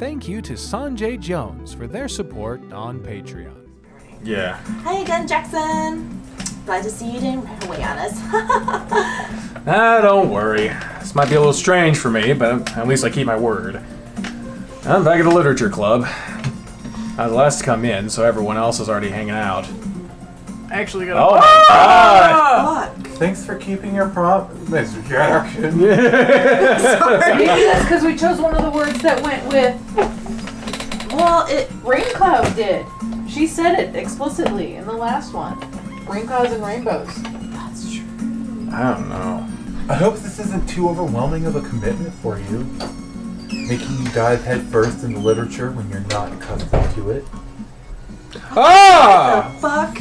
thank you to Sanjay Jones for their support on Patreon. Yeah. Hi again, Jackson. Glad to see you didn't run away on us. Don't worry. This might be a little strange for me, but at least I keep my word. I'm back at the literature club. I was the last to come in, so everyone else is already hanging out. Actually got Oh my god! Fuck. Thanks for keeping your promise, Jackson. Maybe that's because we chose one of the words that went with. Well, Rain Cloud did. She said it explicitly in the last one. Rain clouds and rainbows. that's true. I don't know. I hope this isn't too overwhelming of a commitment for you. Making you dive head first into literature when you're not accustomed to it. Ah! Fuck.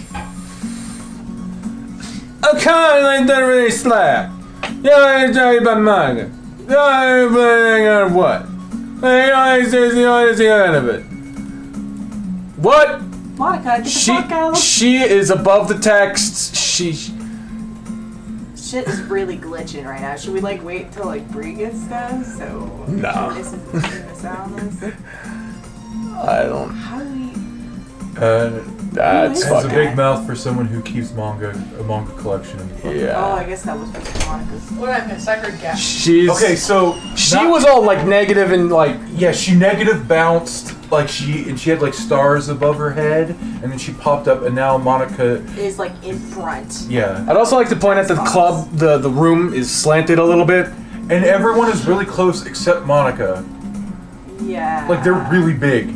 I can't like that really slap. Yeah, I tell you about manga. Yeah, but what? I always say the end of it. What? Monica, get the fuck out of the... She is above the text. She. Shit is really glitching right now. Should we like wait till like Brie gets done? So No. this is the sound this. I don't. How do we? That's Has a fucking. big mouth for someone who keeps a manga collection. Yeah. Oh, I guess that was for Monica's. What did I miss? I heard gas. She's. Okay, so She was all like negative and like. yeah, she negative bounced like she had like stars above her head, and then she popped up, and now Monica. Is like in front. Yeah, I'd also like to point out that the club, the room is slanted a little bit. and everyone is really close except Monica. Yeah. Like they're really big.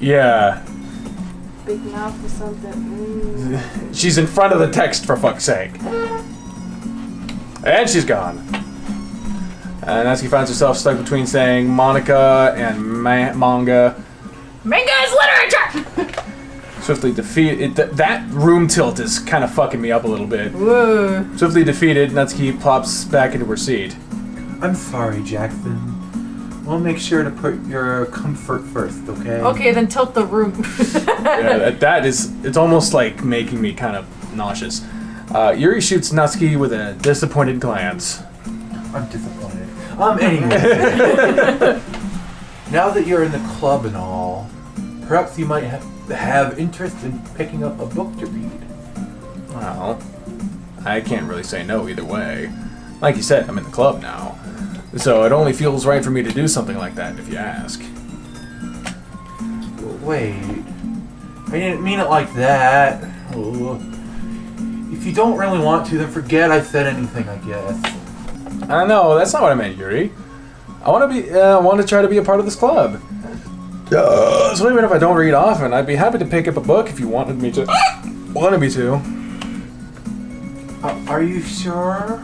Yeah. big mouth or something. She's in front of the text, for fuck's sake. And she's gone. And Natsuki finds herself stuck between saying Monica and manga. Manga is literature! Swiftly defeated. That room tilt is kind of fucking me up a little bit. Whoa. Swiftly defeated, Natsuki plops back into her seat. I'm sorry, Jackson. We'll make sure to put your comfort first, okay? Okay, then tilt the room. Yeah, that is. It's almost like making me kind of nauseous. Yuri shoots Natsuki with a disappointed glance. I'm disappointed. Anyway. Now that you're in the club and all, perhaps you might have interest in picking up a book to read. Well, I can't really say no either way. Like you said, I'm in the club now. So it only feels right for me to do something like that, if you ask. Wait. I didn't mean it like that. Oh. If you don't really want to, then forget I said anything, I guess. I know, that's not what I meant, Yuri. I want to try to be a part of this club. So even if I don't read often, I'd be happy to pick up a book if you wanted me to. Are you sure?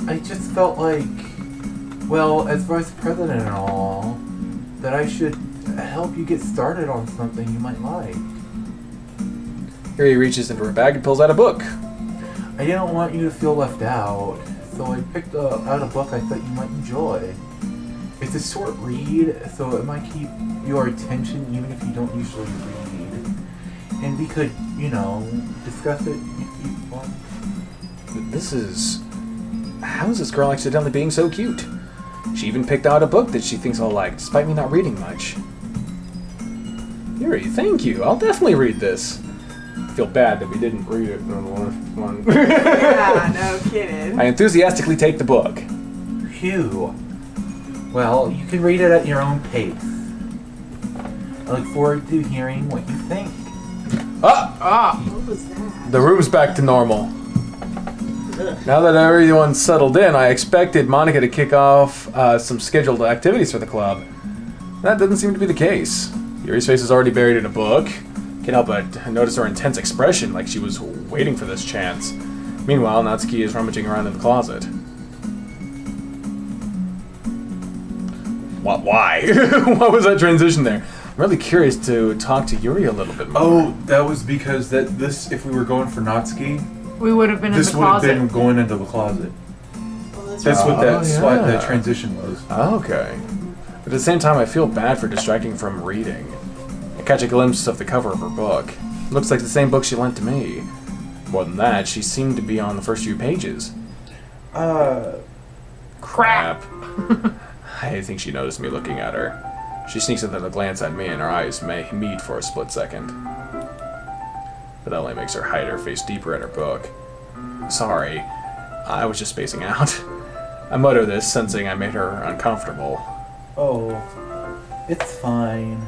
I just felt like, well, as vice president and all, that I should help you get started on something you might like. Yuri reaches into her bag and pulls out a book. I didn't want you to feel left out, so I picked out a book I thought you might enjoy. It's a short read, so it might keep your attention even if you don't usually read. And we could, discuss it if you want. How is this girl accidentally being so cute? She even picked out a book that she thinks I'll like, despite me not reading much. Yuri, thank you. I'll definitely read this. I feel bad that we didn't read it in the last one. Yeah, no kidding. I enthusiastically take the book. Phew. Well, you can read it at your own pace. I look forward to hearing what you think. What was that? The room's back to normal. Now that everyone's settled in, I expected Monica to kick off some scheduled activities for the club. That doesn't seem to be the case. Yuri's face is already buried in a book. Can't help but notice her intense expression, like she was waiting for this chance. Meanwhile, Natsuki is rummaging around in the closet. What? Why? What was that transition there? I'm really curious to talk to Yuri a little bit more. Oh, that was because if we were going for Natsuki, We would have been in this the would have closet. been going into the closet. Oh, that's That's what yeah. that transition was. Okay. But at the same time, I feel bad for distracting from reading. I catch a glimpse of the cover of her book. Looks like the same book she lent to me. More than that, she seemed to be on the first few pages. Crap. I think she noticed me looking at her. She sneaks another glance at me and our eyes may meet for a split second. But that only makes her hide her face deeper in her book. Sorry, I was just spacing out. I mutter this, sensing I made her uncomfortable. Oh, it's fine.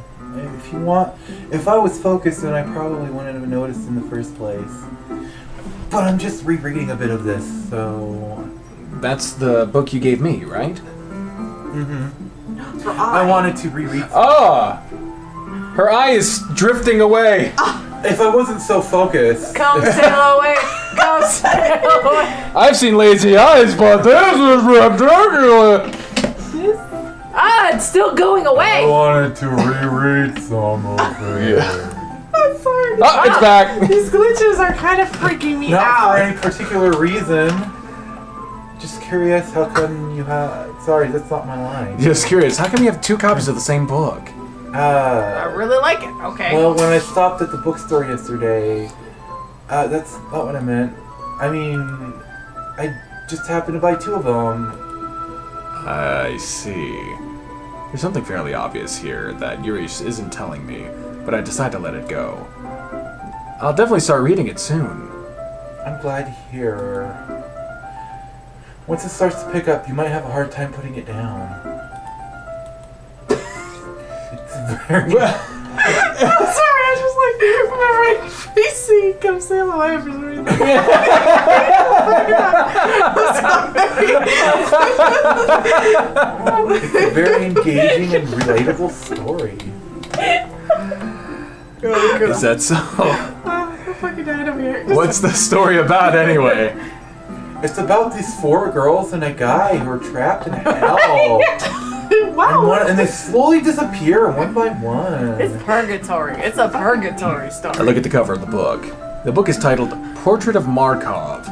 If I was focused, then I probably wouldn't have noticed in the first place. But I'm just rereading a bit of this, so... That's the book you gave me, right? Mm-hmm. For I wanted to reread... Ah! Her eye is drifting away! If I wasn't so focused... Come sail away! Come sail away! I've seen lazy eyes, but this is Dracula! It's still going away! I wanted to reread some of it. I'm sorry. Oh, it's back! These glitches are kind of freaking me Not out. for any particular reason. Just curious, how come you have... Sorry, that's not my line. Just curious, how come you have 2 copies of the same book? I really like it. Okay. Well, when I stopped at the bookstore yesterday, that's not what I meant. I mean, I just happened to buy 2 of them. I see. There's something fairly obvious here that Yuri isn't telling me, but I decide to let it go. I'll definitely start reading it soon. I'm glad to hear. Once it starts to pick up, you might have a hard time putting it down. It's very... I'm sorry, I just like remembering PC come sail away for some reason. It's a very engaging and relatable story. Is that so? I'm fucking dying over here. What's the story about anyway? It's about these 4 girls and a guy who are trapped in hell. Wow. And they slowly disappear one by one. It's purgatory. It's a purgatory story. I look at the cover of the book. The book is titled Portrait of Markov.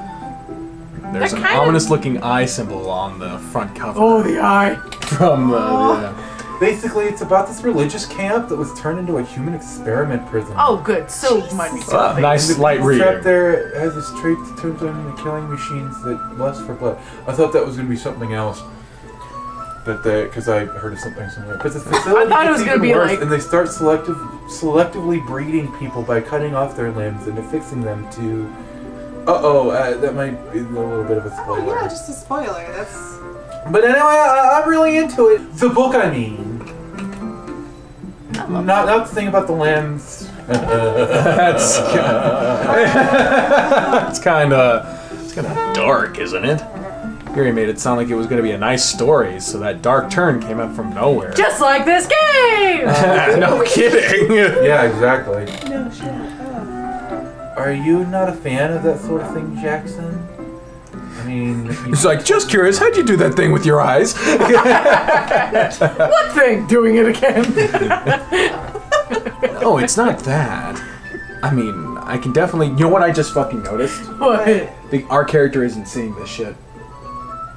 There's an ominous-looking eye symbol on the front cover. Oh, the eye. From the... Basically, it's about this religious camp that was turned into a human experiment prison. Oh, good. So might be something. Nice light Trapped reading. there has this trait to turn them into killing machines that lust for blood. I thought that was going to be something else. Because I heard of something similar. But the facility I thought it was gets gonna even be worse, like- and they start selectively breeding people by cutting off their limbs and affixing them to... that might be a little bit of a spoiler. Oh, yeah, just a spoiler. That's. But anyway, I'm really into it. The book, I mean. Not the thing about the limbs. That's it's kind of dark, isn't it? Yuri made it sound like it was going to be a nice story, so that dark turn came up from nowhere. Just like this game! No kidding. Yeah, exactly. No, shut up. Are you not a fan of that sort of thing, Jackson? I mean... He's like, just curious, how'd you do that thing with your eyes? What thing? Doing it again. Oh, it's not that. I mean, I can definitely... You know what I just fucking noticed? What? Our character isn't seeing this shit.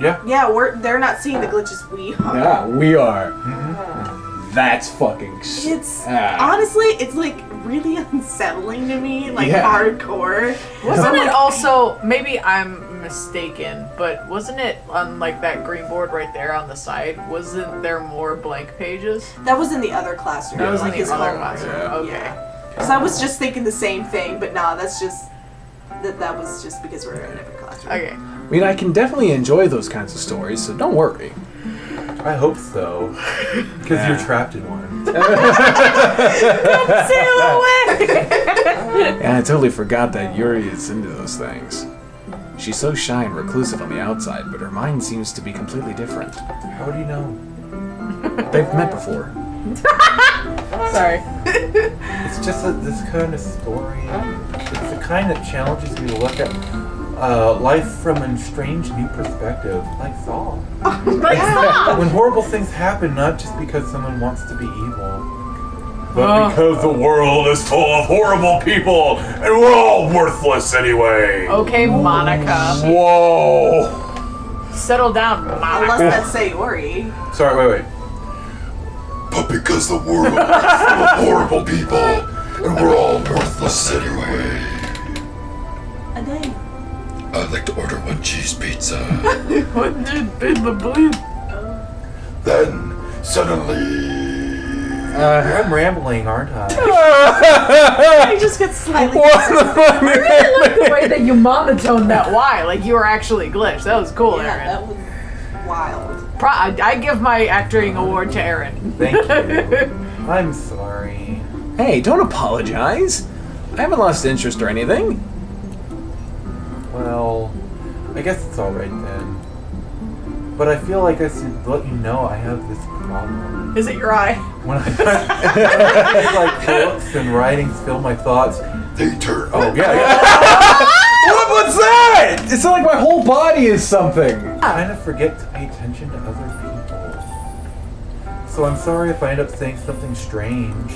Yeah. Yeah, they're not seeing the glitches we are. Yeah, we are. Mm-hmm. That's fucking... It's honestly, it's like really unsettling to me, like Yeah. hardcore. Wasn't it also, maybe I'm mistaken, but wasn't it on like that green board right there on the side, wasn't there more blank pages? That was in the other classroom. That was in like the his other home. classroom. Yeah. Okay. Yeah. Because I was just thinking the same thing, but nah, that's just that was just because we're in a different classroom. Okay. I mean, I can definitely enjoy those kinds of stories, so don't worry. I hope so. Because you're trapped in one. Sail away! And I totally forgot that Yuri is into those things. She's so shy and reclusive on the outside, but her mind seems to be completely different. How do you know? They've met before. Sorry. It's just this kind of story. It's the kind that challenges you to look at life from a strange new perspective, like Saw. When horrible things happen, not just because someone wants to be evil, but because the world is full of horrible people, and we're all worthless anyway. Okay, Monica. Whoa! Settle down, Unless Monica. that's Sayori. Sorry, wait. But because the world is full of horrible people, and we're all worthless anyway. A day. I'd like to order 1 cheese pizza. What did the bleed? Then, suddenly... I'm rambling, aren't I? I just get slightly. What the fuck? I really like the way that you monotoned that Y, like you were actually glitched. That was cool, Yeah, Aaron. that was wild. I give my acting award to Aaron. Thank you. I'm sorry. Hey, don't apologize. I haven't lost interest or anything. Well, I guess it's alright then. But I feel like I should let you know I have this problem. Is it your eye? When I like books and writings fill my thoughts. They turn. Oh yeah. What's that? It's not like my whole body is something. I kind of forget to pay attention to other people. So I'm sorry if I end up saying something strange.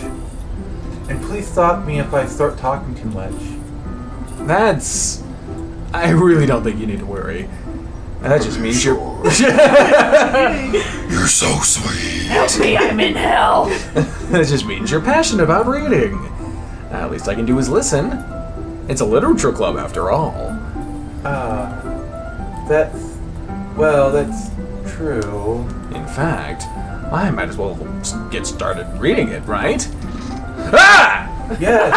And please stop me if I start talking too much. I really don't think you need to worry. That just means you're. You're so sweet. Help me, I'm in hell. That just means you're passionate about reading. At least I can do is listen. It's a literature club after all. That's true. In fact, I might as well get started reading it, right? Ah! Yes.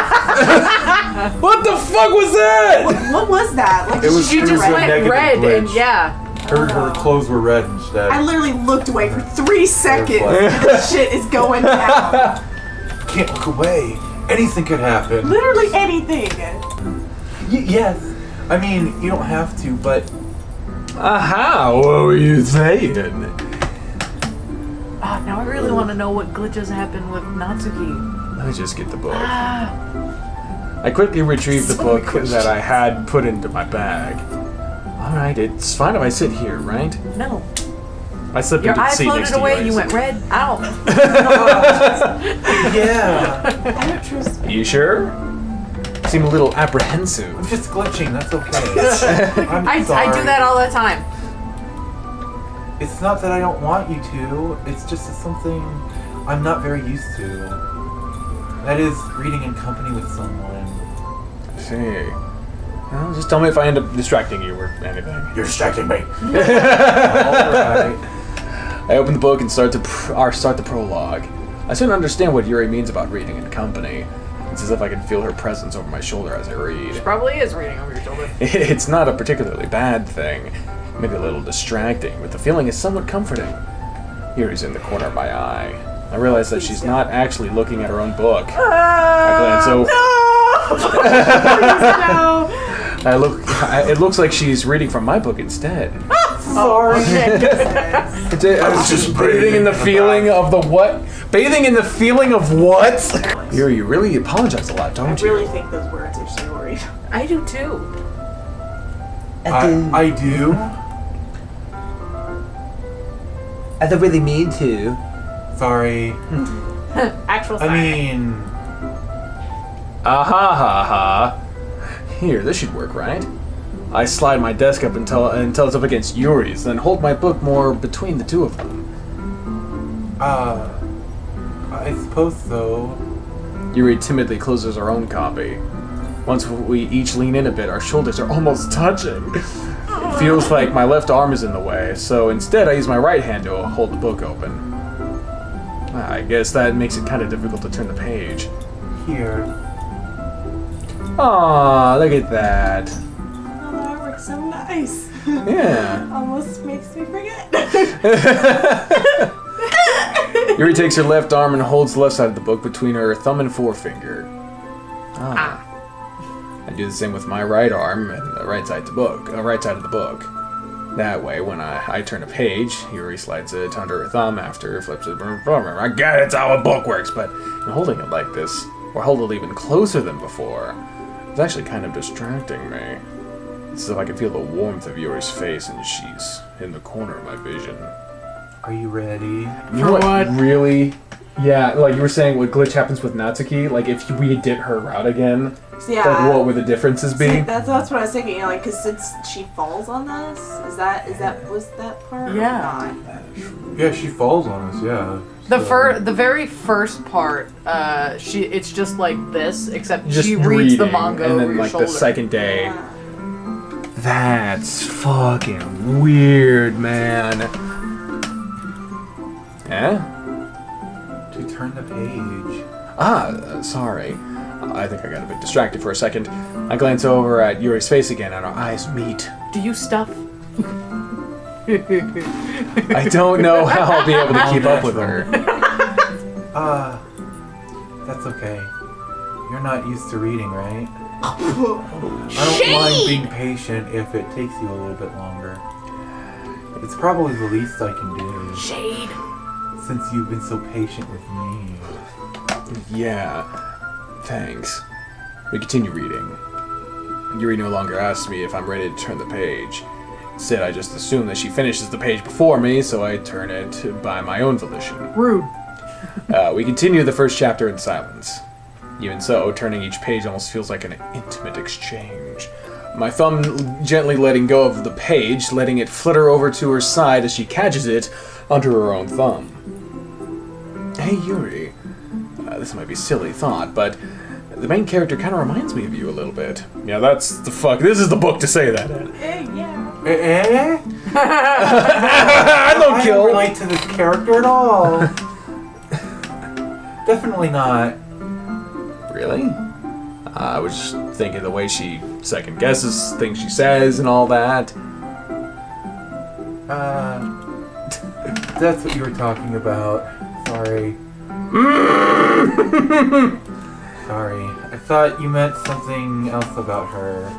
What the fuck was that? What was that? Like, It was You just through the went negative red glitch. and yeah. Her clothes were red instead. I literally looked away for 3 seconds. Like- And this shit is going down. Can't look away. Anything could happen. Literally anything. Yes. I mean, you don't have to, but Aha, what were you saying? Oh, now I really want to know what glitches happen with Natsuki. Let me just get the book. I quickly retrieved the book that I had put into my bag. Alright, it's fine if I sit here, right? No. I slipped Your into the eye seat floated next to away, yours. you went red. Ow. yeah. I don't trust. You sure? You seem a little apprehensive. I'm just glitching. That's okay. I'm I sorry. do that all the time. It's not that I don't want you to. It's just something I'm not very used to. That is reading in company with someone. I see. Well, just tell me if I end up distracting you or anything. You're distracting me. Alright. I open the book and start the prologue. I soon understand what Yuri means about reading in company. It's as if I can feel her presence over my shoulder as I read. Probably is reading over your shoulder. It's not a particularly bad thing. Maybe a little distracting, but the feeling is somewhat comforting. Yuri's in the corner of my eye. I realize that she's not actually looking at her own book. I glance over. It looks like she's reading from my book instead. Sorry. I was just bathing in the feeling of the what? Bathing in the feeling of what? Yuri, you really apologize a lot, I don't you? really think those words are Sayori. I do too. I do. I don't really mean to. Sorry. Actual I sorry. mean, Aha ha ha. Here, this should work, right? I slide my desk up until it's up against Yuri's, then hold my book more between the two of them. I suppose so. Yuri timidly closes her own copy. Once we each lean in a bit, our shoulders are almost touching. It feels like my left arm is in the way, so instead I use my right hand to hold the book open. I guess that makes it kind of difficult to turn the page. Here. Aw, look at that. Oh, the artwork's so nice. Yeah. Almost makes me forget. Yuri takes her left arm and holds the left side of the book between her thumb and forefinger. Ah. I do the same with my right arm and the right side of the book. That way, when I turn a page, Yuri slides it under her thumb after flips it. I get it, it's how a book works, but in holding it like this, or hold it even closer than before, it's actually kind of distracting me. It's as if I can feel the warmth of Yuri's face and she's in the corner of my vision. Are you ready? You know what? Really? Yeah, like you were saying, what glitch happens with Natsuki? Like, if we did her route again, Yeah. like, what would the differences be? See, that's what I was thinking. You know, like, because since she falls on us, was that part? or Yeah. not? Yeah, she falls on us. Yeah. The very first part, it's just like this, except Just she reads the reading, manga and over then your like shoulder. the second day. Yeah. That's fucking weird, man. Yeah? To to turn the page. Sorry. I think I got a bit distracted for a second. I glance over at Yuri's face again and our eyes meet. Do you stuff? I don't know how I'll be able to keep up with her. That's okay. You're not used to reading, right? I don't mind being patient if it takes you a little bit longer. It's probably the least I can do. Jade. Since you've been so patient with me. Yeah, thanks. We continue reading. Yuri no longer asks me if I'm ready to turn the page. Instead, I just assume that she finishes the page before me, so I turn it by my own volition. Rude. We continue the first chapter in silence. Even so, turning each page almost feels like an intimate exchange. My thumb gently letting go of the page, letting it flitter over to her side as she catches it onto her own thumb. Hey, Yuri. This might be a silly thought, but the main character kind of reminds me of you a little bit. Yeah, that's the fuck. This is the book to say that in. Yeah. I don't kill. I don't relate to this character at all. Definitely not. Really? I was just thinking the way she second guesses things she says and all that. That's what you were talking about. Sorry. Sorry. I thought you meant something else about her.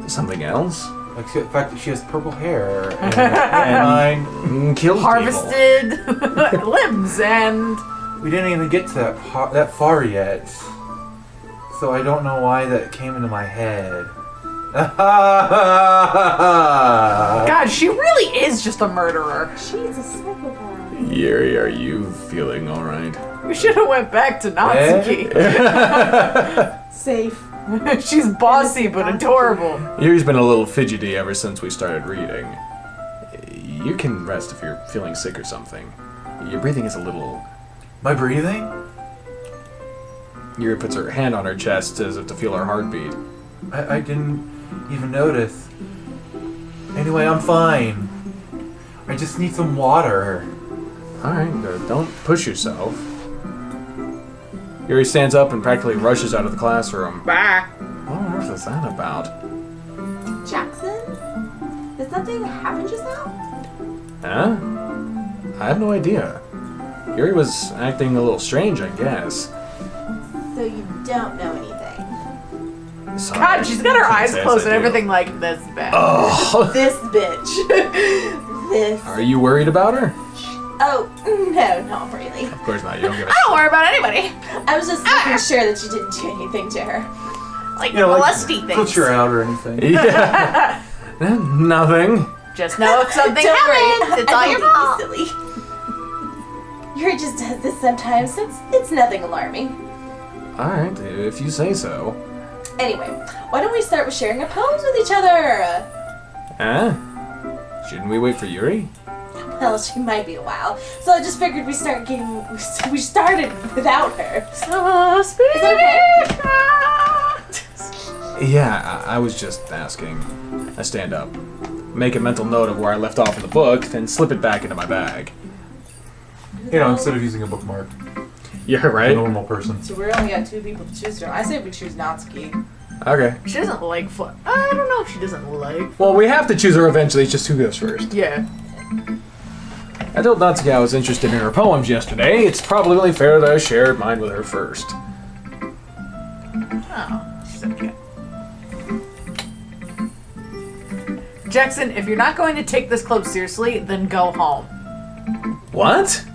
Something else? Like the fact that she has purple hair and Kills Harvested limbs and... we didn't even get to that far yet. So I don't know why that came into my head. God, she really is just a murderer. She's a psychopath. People. Yuri, are you feeling alright? We should have went back to Natsuki. Safe. She's bossy but adorable. Yuri's been a little fidgety ever since we started reading. You can rest if you're feeling sick or something. Your breathing is a little... My breathing? Yuri puts her hand on her chest as if to feel her heartbeat. I didn't even notice. Anyway, I'm fine. I just need some water. Alright, don't push yourself. Yuri stands up and practically rushes out of the classroom. Bye. What on earth is that about? Jackson? Did something happen just now? Huh? I have no idea. Yuri was acting a little strange, I guess. So you don't know anything. Sorry, God, she's got her I eyes can't say closed as and I do. everything like this bad. Oh. This bitch. This. Are you worried about her? Oh, no, not really. Of course not. You don't give a I don't worry about anybody. I was just making sure that you didn't do anything to her. Like You know, like, molesty things. put her out or anything. Yeah. Nothing. Just know if something Don't worry, happens, it's I all your believe fault. you, silly. Yuri just does this sometimes. It's nothing alarming. Alright, if you say so. Anyway, why don't we start with sharing our poems with each other? Huh? Shouldn't we wait for Yuri? Well, she might be a while, so I just figured we started without her. So Is that okay? Yeah, I was just asking. I stand up, make a mental note of where I left off in the book, then slip it back into my bag. You know, instead of using a bookmark. Yeah, A right? normal person. So we only got 2 people to choose from. I say we choose Natsuki. Okay. She doesn't like I don't know if she doesn't like. Well, we have to choose her eventually, it's just who goes first. Yeah. I told Natsuki I was interested in her poems yesterday. It's probably only fair that I shared mine with her first. Oh, she's so cute. Jackson, if you're not going to take this club seriously, then go home. What?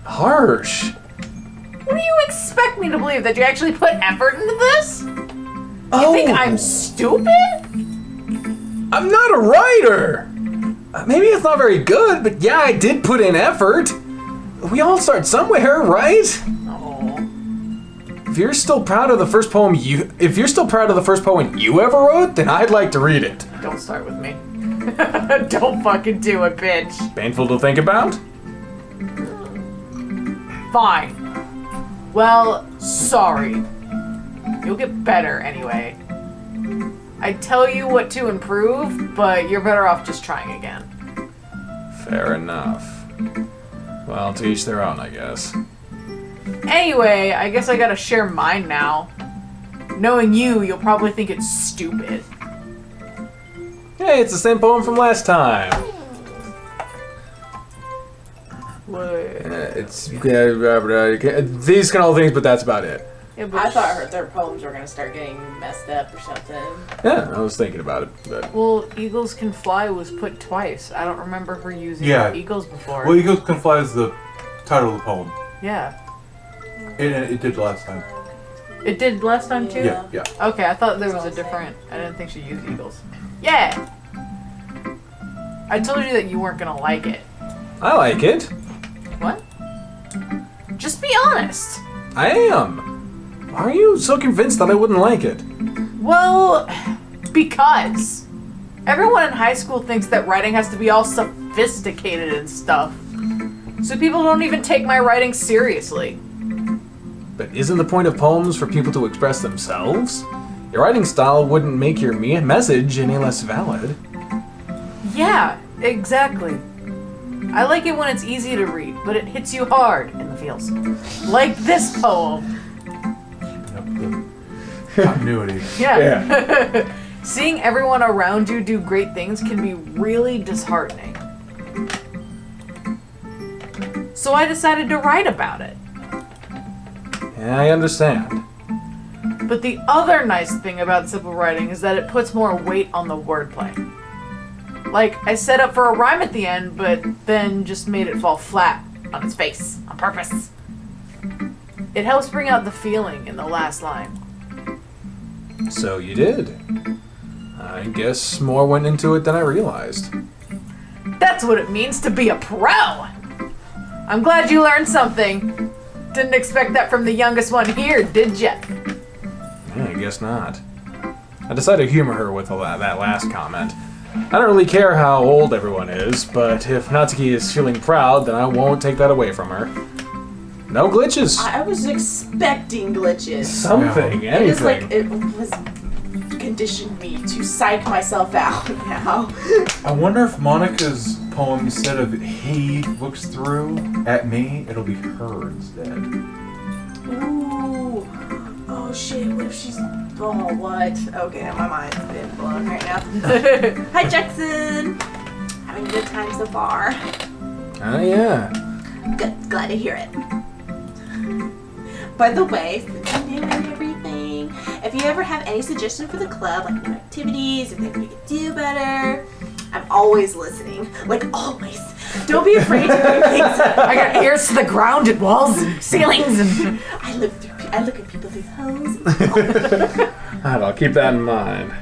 Harsh. What do you expect me to believe? That you actually put effort into this? You think I'm stupid? I'm not a writer. Maybe it's not very good, but yeah, I did put in effort. We all start somewhere, right? Oh. If you're still proud of the first poem you ever wrote, then I'd like to read it. Don't start with me. Don't fucking do it, bitch. Painful to think about? Fine. Well, sorry. You'll get better anyway. I'd tell you what to improve, but you're better off just trying again. Fair enough. Well, to each their own, I guess. Anyway, I guess I gotta share mine now. Knowing you'll probably think it's stupid. Hey, it's the same poem from last time. It's these kind of things, but that's about it. Yeah, I thought their poems were gonna start getting messed up or something. Yeah, I was thinking about it. But... Well, Eagles Can Fly was put twice. I don't remember her using Eagles before. Well, Eagles Can Fly is the title of the poem. Yeah. It did last time. It did last time too? Yeah. Okay, I thought there was a different... I didn't think she used Eagles. Yeah! I told you that you weren't gonna like it. I like it. What? Just be honest. I am. Why are you so convinced that I wouldn't like it? Well, because everyone in high school thinks that writing has to be all sophisticated and stuff. So people don't even take my writing seriously. But isn't the point of poems for people to express themselves? Your writing style wouldn't make your message any less valid. Yeah, exactly. I like it when it's easy to read, but it hits you hard in the feels. Like this poem. Continuity. Yeah. Seeing everyone around you do great things can be really disheartening. So I decided to write about it. Yeah, I understand. But the other nice thing about simple writing is that it puts more weight on the wordplay. Like, I set up for a rhyme at the end, but then just made it fall flat on its face on purpose. It helps bring out the feeling in the last line. So you did. I guess more went into it than I realized. That's what it means to be a pro! I'm glad you learned something. Didn't expect that from the youngest one here, did ya? Yeah, I guess not. I decided to humor her with that last comment. I don't really care how old everyone is, but if Natsuki is feeling proud, then I won't take that away from her. No glitches. I was expecting glitches. Something, anything. It is like it was conditioned me to psych myself out now. I wonder if Monica's poem, instead of he looks through at me, it'll be her instead. Ooh. Oh shit, what if she's... Oh, what? Okay, my mind's been blown right now. Hi, Jackson! Having a good time so far. Oh, yeah. Good, glad to hear it. By the way, since I'm new and everything, if you ever have any suggestions for the club, like new activities or things we could do better, I'm always listening. Like, always. Don't be afraid to bring things up. I got ears to the ground and walls and ceilings and... I look at people through holes. I'll keep that in mind.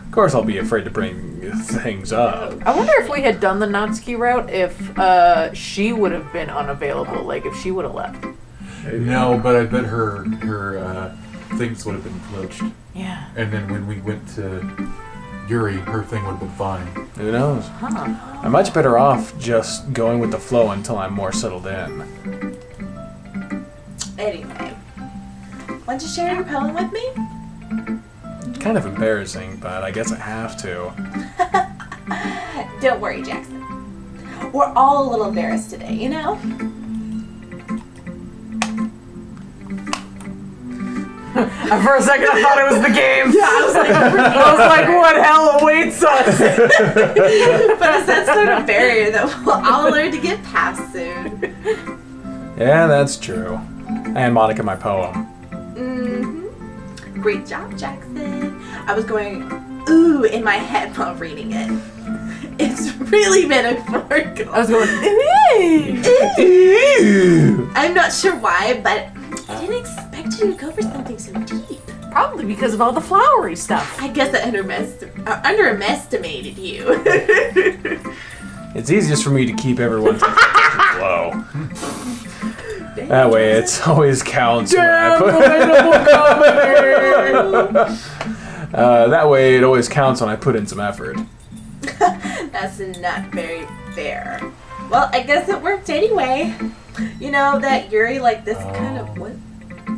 Of course I'll be afraid to bring things up. I wonder if we had done the Natsuki route, if she would have been unavailable, like if she would have left. No, but I bet her things would have been glitched. Yeah. And then when we went to Yuri, her thing would have been fine. Who knows? Huh. I'm much better off just going with the flow until I'm more settled in. Anyway, want to share your poem with me? Kind of embarrassing, but I guess I have to. Don't worry, Jackson. We're all a little embarrassed today, you know? For a second I thought it was the game. Yeah, I was like, what hell awaits us? but that's sort of barrier that we'll all learn to get past soon. Yeah, that's true. And Monica, my poem. Mm-hmm. Great job, Jackson. I was going, ooh, in my head while reading it. It's really metaphorical. I was going, Ew. I'm not sure why, but I didn't expect you to go for something so deep. probably because of all the flowery stuff. I guess I underestimated you. It's easiest for me to keep everyone's expectations low. That way, it's always counts. Damn, that way, it always counts when I put in some effort. That's not very fair. Well, I guess it worked anyway. You know that Yuri like this kind of what?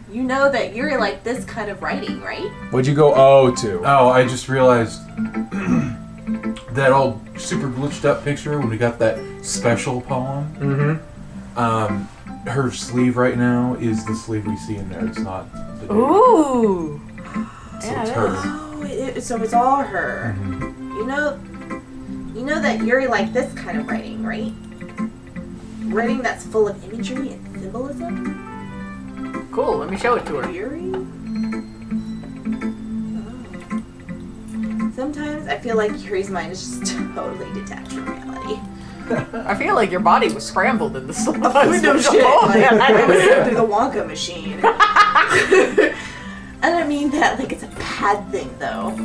You know that Yuri like this kind of writing, right? What'd you go O to? Oh, I just realized that old super glitched up picture when we got that special poem. Mm-hmm. her sleeve right now is the sleeve we see in there. It's not the dude. Ooh. So Yeah, it's it hers. Oh, so it's all her. Mhm. You know that Yuri like this kind of writing, right? Writing that's full of imagery and symbolism. Cool. Let me show it to her. Yuri? Oh. Sometimes I feel like Yuri's mind is just totally detached from reality. I feel like your body was scrambled in the slide. No shit. Like, I was sent through the Wonka machine. I don't mean that like it's a bad thing though.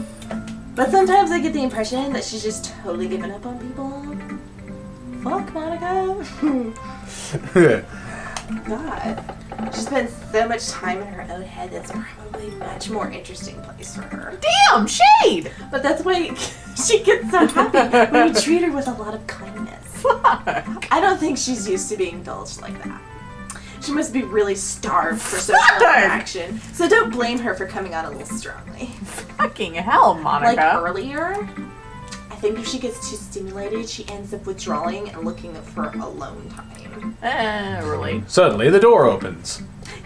But sometimes I get the impression that she's just totally given up on people. Fuck Monica. God. She spends so much time in her own head that's probably a much more interesting place for her. Damn, Shade! But that's why she gets so happy when you treat her with a lot of kindness. Fuck. I don't think she's used to being indulged like that. She must be really starved for social Fuck! interaction. So don't blame her for coming on a little strongly. Fucking hell, Monica. Like earlier, I think if she gets too stimulated, she ends up withdrawing and looking for alone time. Really. Suddenly, the door opens.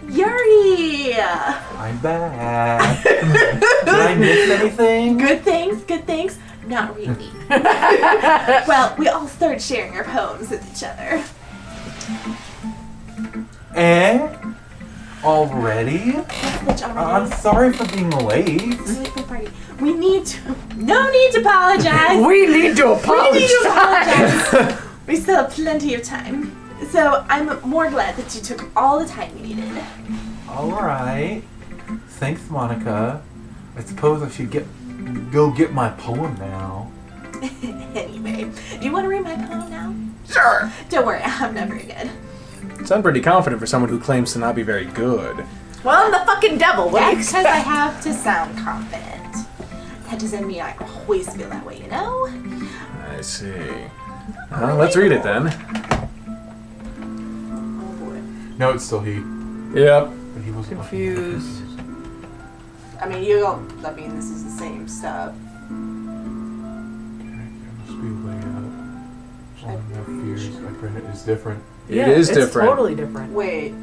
Yuri! I'm back. Did I miss anything? Good things. Not really. Well, we all started sharing our poems with each other. Eh? Already? Which I'm already sorry for being late. is a party. We need to. No need to apologize. We need to We need to apologize. apologize. We still have plenty of time. So I'm more glad that you took all the time you needed. Alright. Thanks, Monica. I suppose I should go get my poem now. Anyway, do you want to read my poem now? Sure. Don't worry, I'm not very good. Sound pretty confident for someone who claims to not be very good. Well, I'm the fucking devil. What do you That's because I expect? have to sound confident. That doesn't mean I always feel that way, you know? I see. Well, let's read it then. Oh boy. No, it's still he. Yep. But he was Confused. I mean, you don't. I mean, this is the same stuff. There must be a way out. All no fears. My friend is different. It is it's different. Totally different. Wait.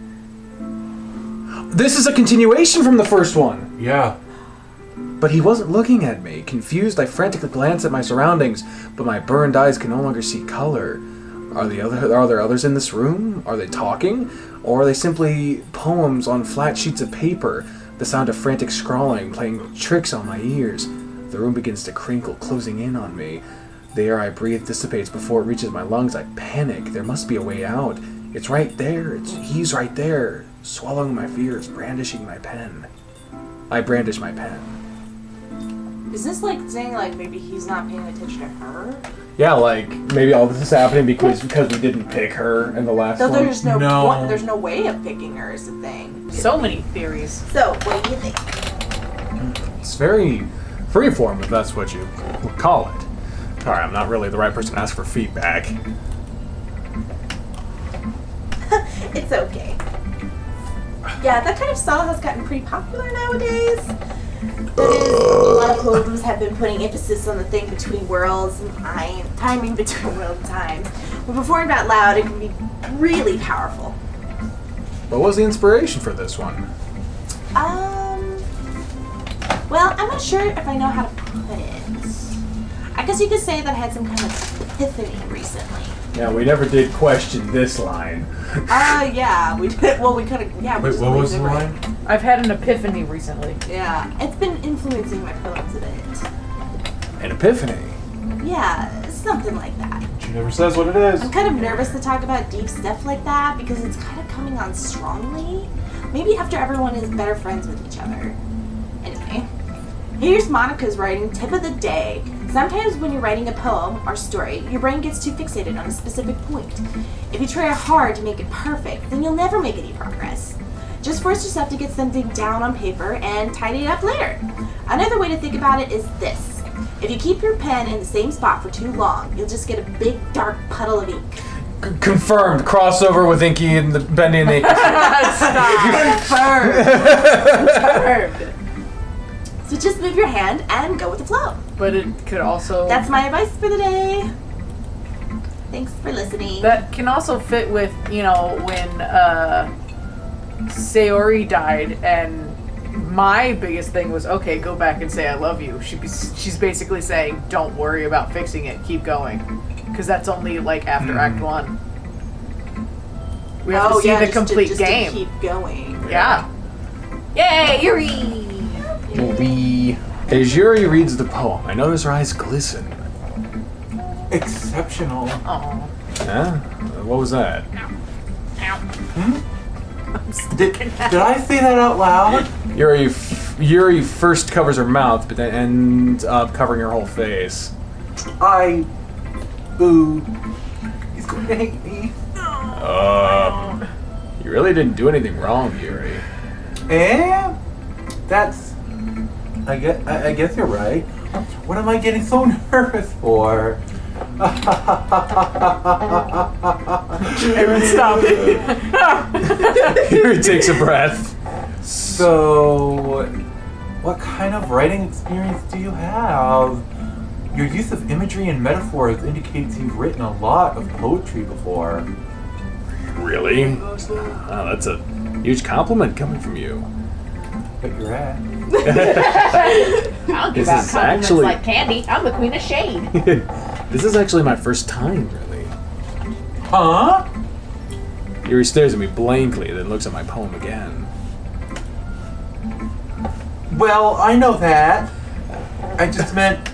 This is a continuation from the first one. Yeah. But he wasn't looking at me. Confused, I frantically glanced at my surroundings, but my burned eyes can no longer see color. Are there others in this room? Are they talking? Or are they simply poems on flat sheets of paper? The sound of frantic scrawling playing tricks on my ears. The room begins to crinkle, closing in on me. The air I breathe dissipates before it reaches my lungs. I panic. There must be a way out. It's right there. He's right there. Swallowing my fears, brandishing my pen. I brandish my pen. Is this like saying like maybe he's not paying attention to her? Yeah, like maybe all this is happening because we didn't pick her in the last So one. there's no, No. point, there's no way of picking her is the thing. So many theories. So what do you think? It's very freeform, if that's what you would call it. Alright, I'm not really the right person to ask for feedback. It's okay. Yeah, that kind of style has gotten pretty popular nowadays. That is, a lot of poems have been putting emphasis on the thing between worlds and timing between world and time. When performed out loud, it can be really powerful. What was the inspiration for this one? Well, I'm not sure if I know how to put it. I guess you could say that I had some kind of epiphany recently. Yeah, we never did question this line. Yeah, we did. Well, we could have. Yeah, we Wait, just what was the leave it line? right. I've had an epiphany recently. Yeah, it's been influencing my poems a bit. An epiphany. Yeah, something like that. She never says what it is. I'm kind of nervous to talk about deep stuff like that because it's kind of coming on strongly. Maybe after everyone is better friends with each other. Anyway, here's Monica's writing tip of the day. Sometimes when you're writing a poem or story, your brain gets too fixated on a specific point. If you try hard to make it perfect, then you'll never make any progress. Just force yourself to get something down on paper and tidy it up later. Another way to think about it is this. If you keep your pen in the same spot for too long, you'll just get a big dark puddle of ink. Confirmed. Crossover with Inky and the Bendy and the Inky. Confirmed. So just move your hand and go with the flow. But it could also... That's my advice for the day. Thanks for listening. That can also fit with, you know, when Sayori died, and my biggest thing was, okay, go back and say I love you. She's basically saying, don't worry about fixing it, keep going. Because that's only, like, after Act 1. We have to see the complete game. To keep going. Yeah. Yay, Yuri! As Yuri reads the poem, I notice her eyes glisten. Exceptional. Oh. Huh? What was that? Did I say that out loud? Yuri first covers her mouth, but then ends up covering her whole face. Boo. He's going to hate me. You really didn't do anything wrong, Yuri. That's... I guess you're right. What am I getting so nervous for? Aaron, stop it. Yuri takes a breath. So, what kind of writing experience do you have? Your use of imagery and metaphors indicates you've written a lot of poetry before. Really? Wow, that's a huge compliment coming from you. But you're at. I don't give This out is compliments actually- like candy. I'm the queen of shade. This is actually my first time, really. Huh? Yuri stares at me blankly, then looks at my poem again. Well, I know that. I just meant,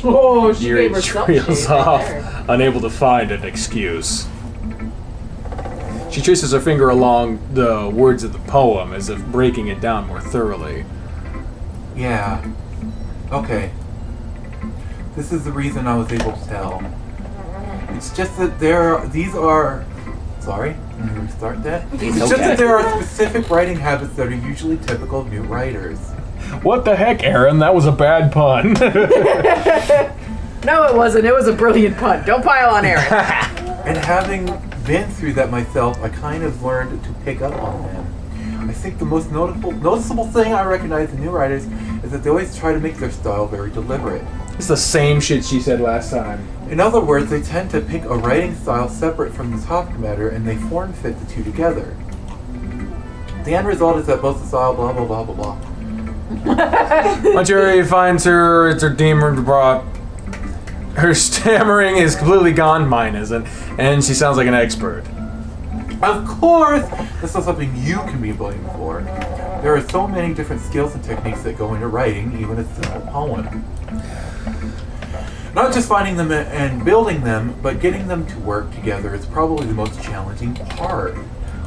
Oh, she Yuri gave her some trails shade off, right there. unable to find an excuse. She traces her finger along the words of the poem, as if breaking it down more thoroughly. yeah. Okay. This is the reason I was able to tell. It's just that sorry, let me restart that. It's just that there are specific writing habits that are usually typical of new writers. What the heck, Aaron? That was a bad pun. No, it wasn't. It was a brilliant pun. Don't pile on Aaron. And having been through that myself, I kind of learned to pick up on them. I think the most noticeable thing I recognize in new writers is that they always try to make their style very deliberate. It's the same shit she said last time. In other words, they tend to pick a writing style separate from the topic matter and they form fit the two together. The end result is that both the style blah blah blah blah blah. Once Yuri finds her demon brought. Her stammering is completely gone, mine isn't, and she sounds like an expert. Of course, this is something you can be blamed for. There are so many different skills and techniques that go into writing, even a simple poem. Not just finding them and building them, but getting them to work together is probably the most challenging part.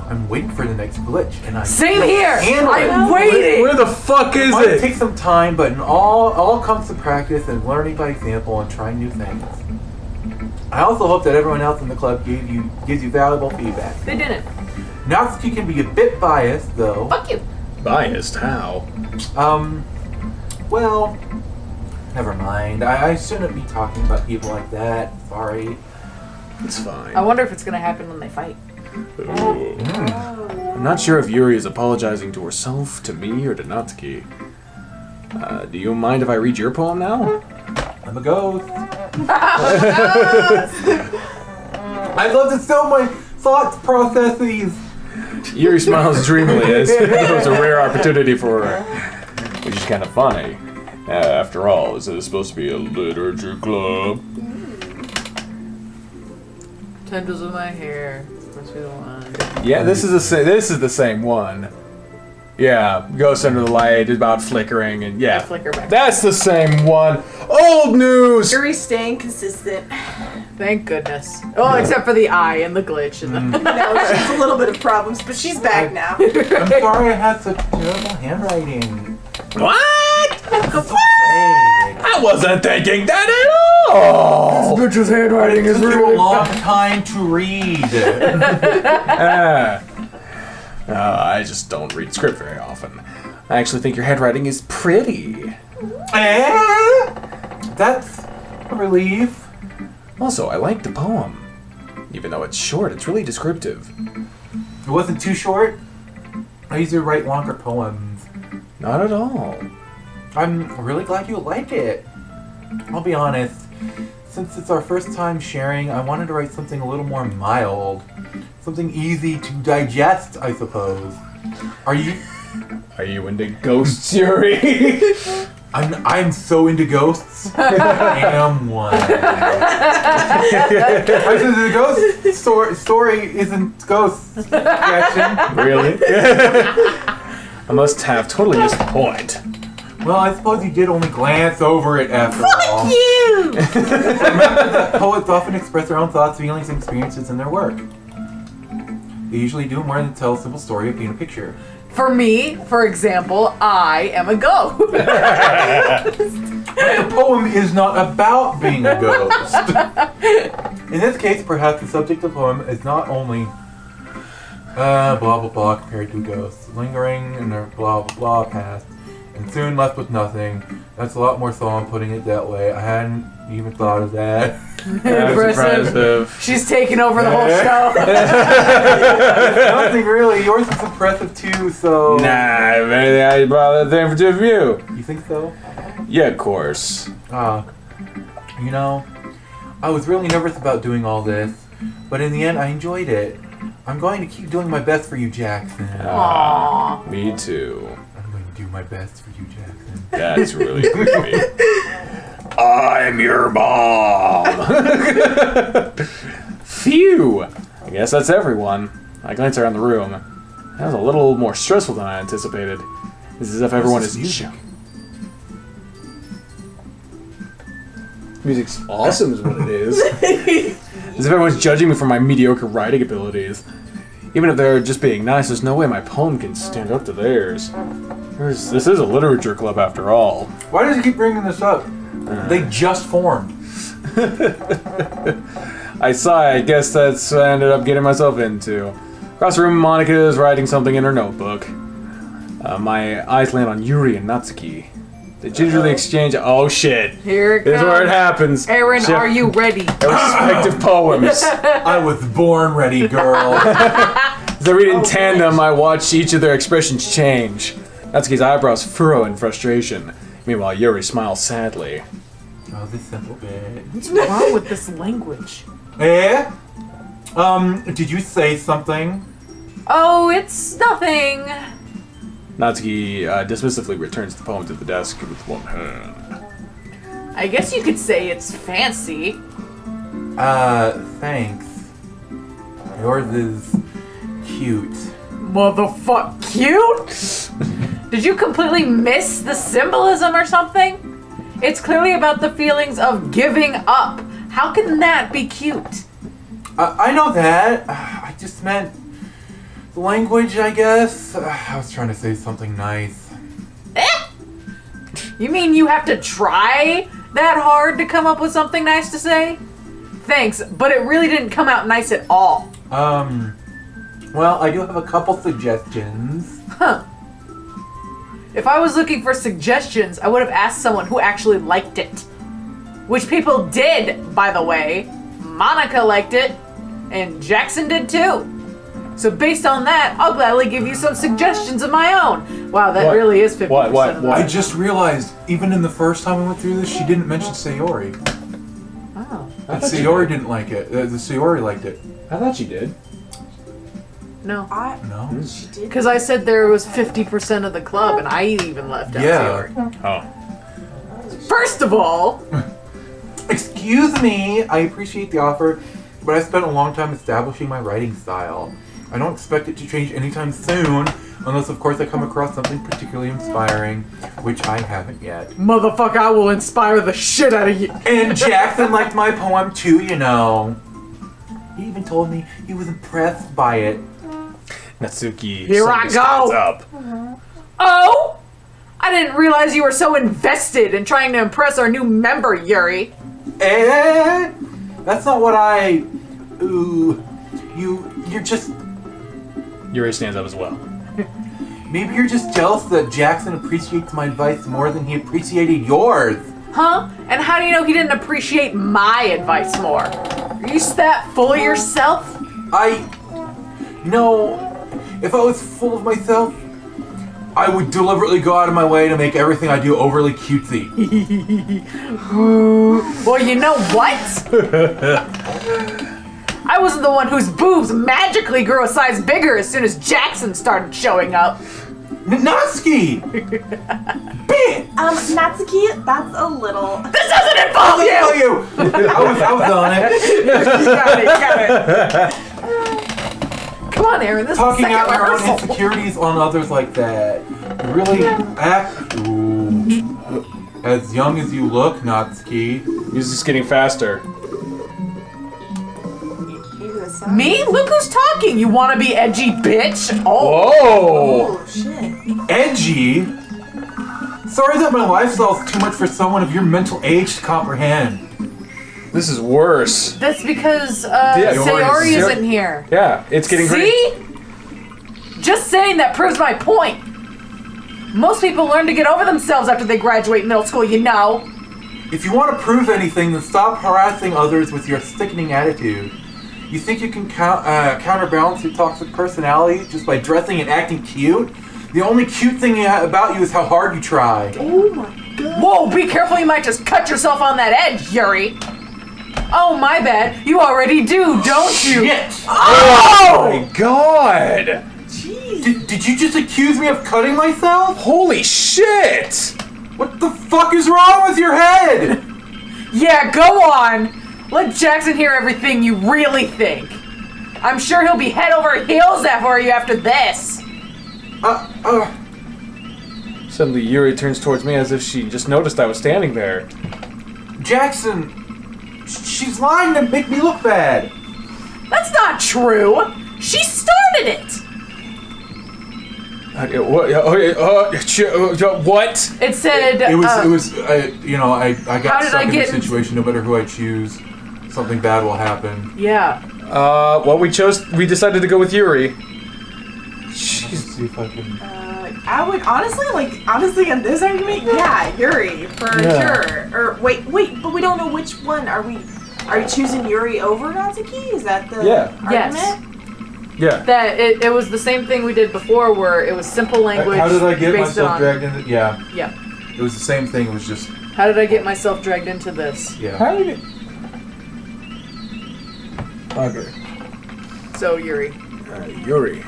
I'm waiting for the next glitch, and I'm Same here. handle it. I'm waiting. Where the fuck is Might it? take some time, but in all comes to practice and learning by example and trying new things. I also hope that everyone else in the club gives you valuable feedback. They didn't. Natsuki can be a bit biased, though. Fuck you. Biased? How? Well, never mind. I shouldn't be talking about people like that. Sorry. It's fine. I wonder if it's gonna happen when they fight. I'm not sure if Yuri is apologizing to herself, to me, or to Natsuki. Do you mind if I read your poem now? I'm a ghost. I'd love to sell my thoughts processes. Yuri smiles dreamily as if it was a rare opportunity for her, which is kind of funny. After all, is it supposed to be a literature club? Tendrils of my hair. Must be the one. Yeah, this is the same one. Yeah, Ghost Under the Light is about flickering and yeah. Flicker back. That's the same one. Old news! Yuri's staying consistent. Thank goodness. Oh, except for the eye and the glitch and the. No, she has a little bit of problems, but she's back now. I'm sorry I had such terrible handwriting. What? Fake. I wasn't thinking that at all! bitch's handwriting It took you a long time to read. I just don't read script very often. I actually think your handwriting is pretty. That's a relief. Also, I like the poem. Even though it's short, it's really descriptive. It wasn't too short. I usually write longer poems. Not at all. I'm really glad you like it. I'll be honest. since it's our first time sharing, I wanted to write something a little more mild. Something easy to digest, I suppose. Are you into ghosts, Yuri? I'm so into ghosts. I am one. The ghost story isn't ghosts, Jackson. Really? I must have totally missed the point. Well, I suppose you did only glance over it after all. You! Remember that poets often express their own thoughts, feelings, and experiences in their work. They usually do more than tell a simple story or paint a picture. For me, for example, I am a ghost. The poem is not about being a ghost. In this case, perhaps the subject of the poem is not only blah blah blah compared to ghosts, lingering in their blah blah blah past, and soon left with nothing. That's a lot more solemn putting it that way. I hadn't even thought of that. That's impressive. She's taking over the whole show. Nothing really. Yours is impressive too, so... Nah, if anything, I brought that thing for two of you. You think so? Yeah, of course. You know, I was really nervous about doing all this, but in the end, I enjoyed it. I'm going to keep doing my best for you, Jackson. Aww. Me too. I'm going to do my best for you, Jackson. That's really creepy. I'm your mom! Phew! I guess that's everyone. I glance around the room. That was a little more stressful than I anticipated. It's as if everyone is... Music's awesome is what it is. As if everyone's judging me for my mediocre writing abilities. Even if they're just being nice, there's no way my poem can stand up to theirs. This is a literature club after all. Why does he keep bringing this up? They just formed. I guess that's what I ended up getting myself into. Across the room, Monica is writing something in her notebook. My eyes land on Yuri and Natsuki. They gingerly exchange. Oh shit! Here it This is comes. where it happens. Aaron, Shit. are you ready? Their respective poems. I was born ready, girl. As they read in tandem, I watch each of their expressions change. Natsuki's eyebrows furrow in frustration. Meanwhile, Yuri smiles sadly. Oh, this simple bit. What's wrong with this language? Eh? Did you say something? Oh, it's nothing. Natsuki dismissively returns the poem to the desk with one hand. I guess you could say it's fancy. Thanks. Yours is cute. Motherfuck cute? Did you completely miss the symbolism or something? It's clearly about the feelings of giving up. How can that be cute? I know that. I just meant the language, I guess. I was trying to say something nice. You mean you have to try that hard to come up with something nice to say? Thanks, but it really didn't come out nice at all. Well, I do have a couple suggestions. Huh. If I was looking for suggestions, I would have asked someone who actually liked it. Which people did, by the way. Monica liked it, and Jackson did too. So based on that, I'll gladly give you some suggestions of my own. Wow, that What? really is 50% What? of the I just realized, even in the first time we went through this, she didn't mention Sayori. Oh. And Sayori didn't like it. The Sayori liked it. I thought you did. No. No? She did. Because I said there was 50% of the club, and I even left out Yeah. Sayori. Oh. First of all, Excuse me, I appreciate the offer, but I spent a long time establishing my writing style. I don't expect it to change anytime soon, unless of course I come across something particularly inspiring, which I haven't yet. motherfucker, I will inspire the shit out of you. And Jackson liked my poem too, you know. He even told me he was impressed by it. Natsuki. Here I suddenly go. stands up. Oh! I didn't realize you were so invested in trying to impress our new member, Yuri. That's not what I... You're just... Yuri stands up as well. Maybe you're just jealous that Jackson appreciates my advice more than he appreciated yours. Huh? And how do you know he didn't appreciate my advice more? Are you that full of yourself? You know, if I was full of myself, I would deliberately go out of my way to make everything I do overly cutesy. Well, you know what? I wasn't the one whose boobs magically grew a size bigger as soon as Jackson started showing up. Natsuki! Bitch! Natsuki, that's a little... This doesn't involve you! I was on it. You got it. Come on, Aaron, this Talking is the out second your own rehearsal. insecurities on others like that. You really act... Ooh. As young as you look, Natsuki. He's just getting faster. Me? Look who's talking. You want to be edgy, bitch? Whoa! Oh, shit. Edgy? Sorry that my lifestyle's too much for someone of your mental age to comprehend. This is worse. That's because Sayori Sayori is- isn't here. Yeah, it's getting great. See? Just saying that proves my point. Most people learn to get over themselves after they graduate middle school, you know. If you want to prove anything, then stop harassing others with your sickening attitude. You think you can counterbalance your toxic personality just by dressing and acting cute? The only cute thing about you is how hard you try. Oh my god. Whoa, be careful, you might just cut yourself on that edge, Yuri. Oh, my bad. You already do, don't you? Shit! Oh my god! Jeez. Did you just accuse me of cutting myself? Holy shit! What the fuck is wrong with your head? Yeah, go on. Let Jackson hear everything you really think. I'm sure he'll be head over heels for you after this. Suddenly Yuri turns towards me as if she just noticed I was standing there. Jackson, she's lying to make me look bad. That's not true. She started it. What? It said. I got How did stuck I in get this situation. No matter who I choose, something bad will happen. Yeah. Well, we decided to go with Yuri. Let's see if I can. I would honestly, in this argument, yeah, Yuri, for sure. Or, wait, but we don't know which one. Are you choosing Yuri over Natsuki? Is that the argument? Yes. Yeah. That it was the same thing we did before, where it was simple language. How did I get based myself on, dragged into? Yeah, Yeah. it was the same thing. It was just How did I get myself dragged into this? yeah. How did it? Okay. So Yuri. Yuri.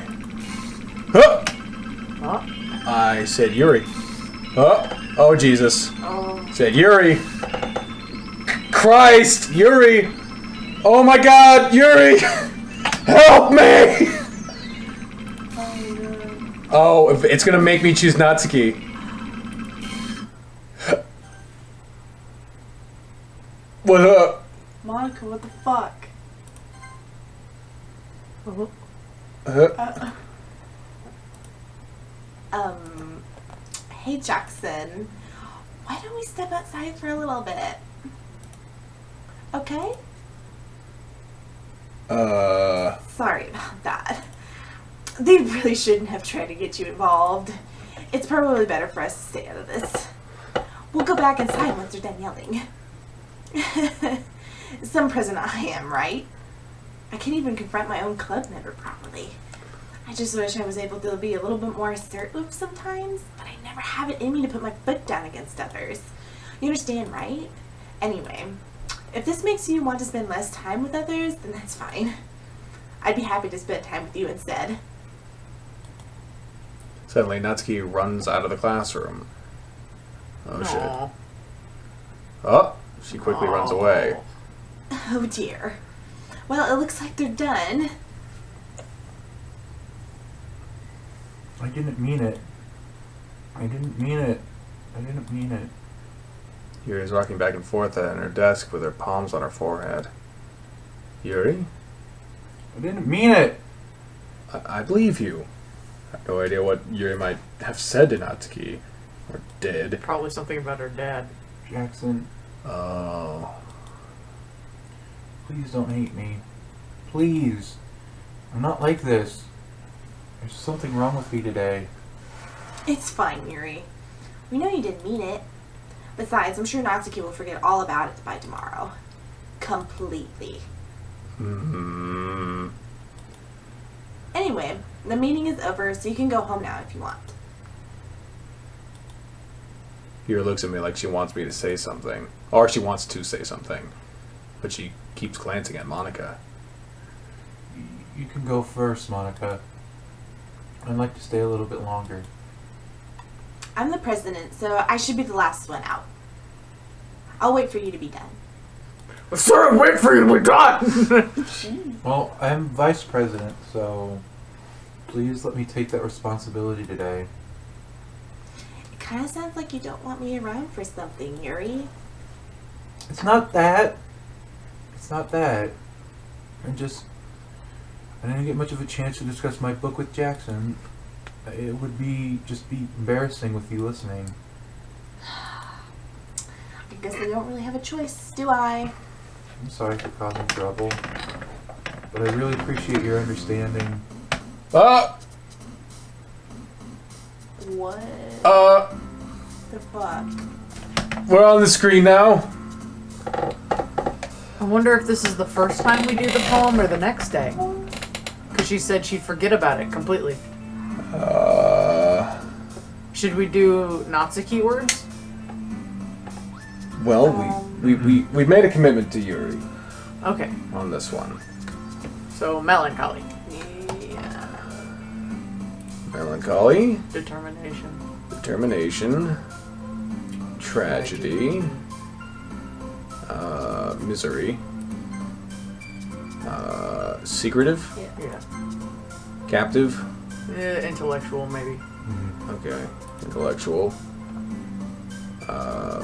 Huh! Huh? I said Yuri. Oh Jesus. Oh. Said Yuri. Christ, Yuri. Oh my God, Yuri. Help me. Oh, it's gonna make me choose Natsuki. What up? Monica, what the fuck? Hey Jackson, why don't we step outside for a little bit? Okay? Sorry about that. They really shouldn't have tried to get you involved. It's probably better for us to stay out of this. We'll go back inside once they're done yelling. Some president I am, right? I can't even confront my own club member properly. I just wish I was able to be a little bit more assertive sometimes, but I never have it in me to put my foot down against others. You understand, right? Anyway, if this makes you want to spend less time with others, then that's fine. I'd be happy to spend time with you instead. Suddenly, Natsuki runs out of the classroom. Oh shit. Aw. Oh, she quickly runs away. Oh dear. Well, it looks like they're done. I didn't mean it. I didn't mean it. I didn't mean it. Yuri's rocking back and forth at her desk with her palms on her forehead. Yuri? I didn't mean it. I believe you. I have no idea what Yuri might have said to Natsuki. Or did. Probably something about her dad. Jackson, Oh. please don't hate me. Please. I'm not like this. There's something wrong with me today. It's fine, Yuri. We know you didn't mean it. Besides, I'm sure Natsuki will forget all about it by tomorrow. Completely. Hmm. Anyway, the meeting is over, so you can go home now if you want. Hiro looks at me like she wants me to say something. Or she wants to say something. But she keeps glancing at Monica. You can go first, Monica. I'd like to stay a little bit longer. I'm the president, so I should be the last one out. I'll wait for you to be done. Sir, wait for you to be done! Well, I'm vice president, so please let me take that responsibility today. It kind of sounds like you don't want me around for something, Yuri. It's not that. It's not that. I didn't get much of a chance to discuss my book with Jackson. It would just be embarrassing with you listening. I guess I don't really have a choice, do I? I'm sorry for causing trouble, but I really appreciate your understanding. What the fuck? We're on the screen now. I wonder if this is the first time we do the poem or the next day. Because she said she'd forget about it completely. Should we do Natsuki words? Well, we made a commitment to Yuri Okay, on this one. so melancholy. Yeah. Melancholy, Determination. tragedy, misery, secretive, Yeah. captive, Intellectual, maybe. okay, intellectual,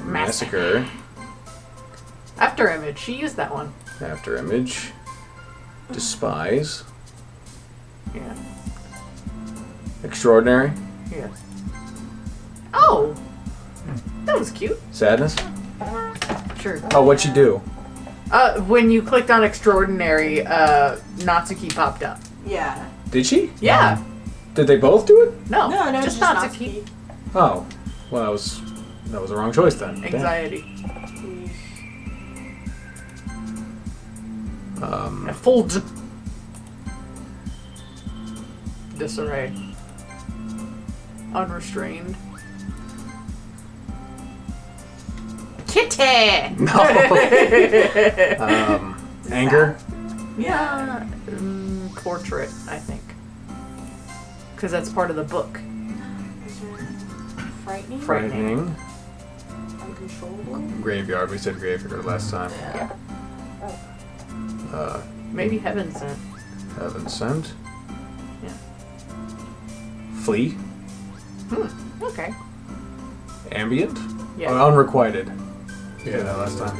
massacre, After image, she used that one. after image, despise, Yeah. extraordinary, Yeah. Oh! That was cute. sadness. Sure. Oh, what'd she do? When you clicked on extraordinary, Natsuki popped up. Yeah. Did she? Yeah. Did they both do it? No. No, just just Natsuki. Oh, well, that was the wrong choice then. Damn. Anxiety. Um, Full disarray. Unrestrained. Kitty! no. Anger. Yeah. Portrait, I think. Because that's part of the book. Frightening? Frightening. Uncontrollable? Graveyard. We said graveyard last time. Yeah. Uh, Maybe heaven sent. Heaven sent. Yeah. Flee. Okay. Ambient. Yeah. Unrequited. We did that last time.